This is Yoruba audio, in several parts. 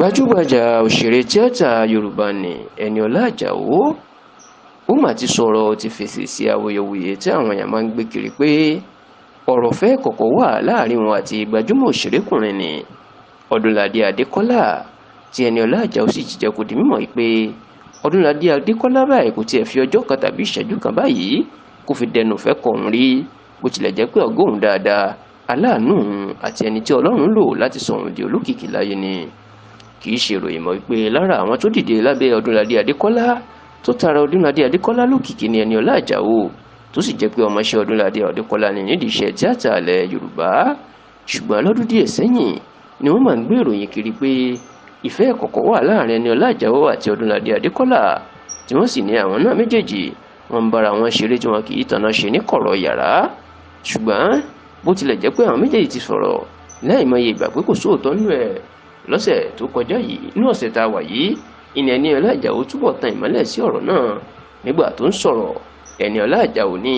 Gbajúgbajà òṣèré tíátà Yorùbá ni Ẹniọlá Àjàó ó mà ti sọ̀rọ̀ ti fèsì sí awuyewuye tí àwọn èèyàn máa ń gbé kiri pé ọ̀rọ̀ fẹ́ kọ̀kọ̀ wà láàrin wọn àti gbajúmọ̀ òṣèrékùnrin ni Ọdúnladé Adékọ́lá tí Ẹniọlá Àjàó sì ti jẹ́ kó di mímọ̀ pé Ọdúnladé Adékọ́lá báyìí kò tiẹ̀ fi ọjọ́ kan tàbí ìṣẹ́jú kan báyìí kó fi dẹnu fẹ́ kọ̀ òun rí bó tilẹ̀ jẹ́ pé ọ̀gá òun dáadáa aláàánú òun àti ẹni tí Ọlọ́run lò láti sọ òun di olókìkí láyé ni kì í ṣe ìròyìn mọ́ wípé lára àwọn tó dìde lábẹ́ Ọdúnladé Adékọ́lá tó tara Ọdúnladé Adékọ́lá lókìkí ni Ẹniọlá Àjàó tó sì jẹ́ pé ọmọọṣẹ́ Ọdúnladé Adékọ́lá ní nídìí iṣẹ́ tíátà ilẹ̀ Yorùbá ṣùgbọ́n lọ́dún díẹ̀ sẹ́yìn ni wọ́n máa ń gbé ìròyìn kiri pé ìfẹ́ ìkọ̀kọ̀ wà láàrin Ẹniọlá Àjàó àti Ọdúnladé Adékọ́lá tí wọ́n sì ní àwọn náà méjèèjì wọ́n ń bára wọn ṣeré tí wọn kì í tanná ṣe ní kọ̀rọ̀ yàrá ṣùgbọ́n bó tilẹ̀ jẹ́ pé àwọn méjèèjì ti sọ̀rọ̀ láìmọye ìgbà pé kò sóòótọ́ nínú ẹ̀ lọ́sẹ̀ tó kọjá yìí inú ọ̀sẹ̀ tá a wà yìí ìní Ẹniọlá Àjàó túbọ̀ tan ìmọ́lẹ̀ sí ọ̀rọ̀ náà nígbà tó ń sọ̀rọ̀ Ẹniọlá Àjàó ní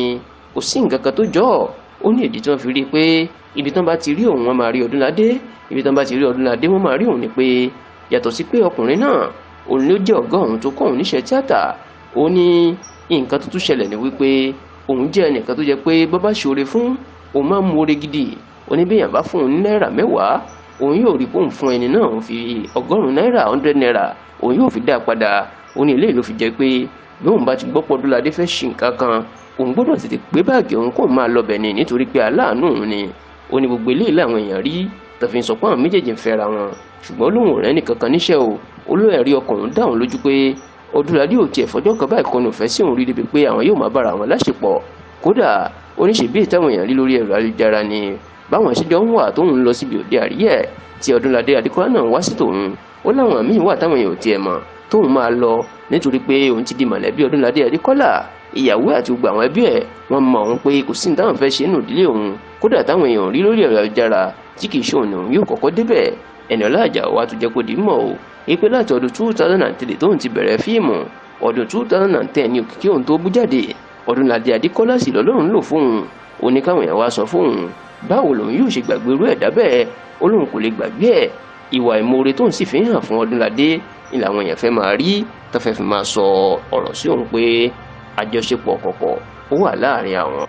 kò sí nǹkan kan tó jọ ọ́ ó ní ìdí tí wọ́n fi rí i pé ibi tán bá ti rí òun wọ́n máa rí Ọdúnladé ibi tán bá ti rí Ọdúnladé wọ́n máa rí òun ni pé yàtọ̀ sí pé ọkùnrin náà òun ló jẹ́ ọ̀gá òun tó kọ́ òun níṣẹ́ tíátà ó ní nǹkan tó tún ṣẹlẹ̀ ní wípé òun jẹ́ ẹnìkan tó jẹ́ pé bọ́ bá ṣoore fún òun máa ń mú oore gidi oníbẹ̀yàn bá fún òun ní náírà 10 òun yóò rí bóun fún ẹni náà òun fi 100 náírà 100 náírà òun yóò fi dá a padà ó ní eléyìí ló fi jẹ́ pé bí òun bá ti gbọ́ pé Ọdúnladé fẹ́ ṣe nǹkan kan òun gbọ́dọ̀ tètè gbé báàgì òun kó máa lọ bẹ̀ ni nítorí pé aláàánú òun ni ó ní gbogbo eléyìí làwọn èèyàn rí tàfi sọ pé àwọn méjèèjì ń fẹ́ra wọn ṣùgbọ́n lóun rẹ̀ nìkan kan níṣẹ́ o olóyè ọkùnrin dá òun lójú pé Ọdúnladé ò tiẹ̀ fọjọ́ kan báyìí kọ́nu fẹ́ sí òun rí débi pé àwọn yóò máa bára wọn láṣepọ̀ kódà oníṣègbè táwọn èèyàn rí lórí ẹ̀rọ ayélujára ni báwọn ṣẹjọ ń wà tóun lọ síbi òde àríyẹ tí Ọdúnladé Adékọ́lá náà wá sí tòun ó láwọn míín wà táwọn èèyàn ò tiẹ̀ mọ̀ tóun máa lọ nítorí pé òun ti di mọ̀lẹ́bí Ọdúnladé Adékọ́lá ìyàwó àti gbogbo àwọn ẹbí ẹ̀ wọ́n mọ̀ òun pé kò sí ní táwọn fẹ́ ṣe nínú ìdílé òun kódà táwọn èèyàn rí lórí ẹ̀rọ ayélujára tí kì í ṣe òun yóò kọ́kọ́ débẹ̀ Ẹniọlá Àjàó wá tún jẹ́ kó di mọ̀ o èpè láti ọdún 2003 tóun ti bẹ̀rẹ̀ fíìmù ọdún 2010 ní òkìkí òun tó bú jáde Ọdúnladé Adékọ́lá sì lọ́lọ́run lò fóun ó ní káwọn èèyàn wá sọ fóun báwo lòun yóò ṣe gbàgbé irú ẹ̀dá bẹ́ẹ̀ ó lóun kò lè gbàgbé ẹ̀ ìwà ìmoore tóun sì fi hàn fún Ọdúnladé ni làwọn èèyàn fẹ́ máa rí tó fẹ́ fi máa sọ ọ̀rọ̀ sí òun pé àjọṣepọ̀ kọ̀kọ̀ ó wà láàrin àwọn.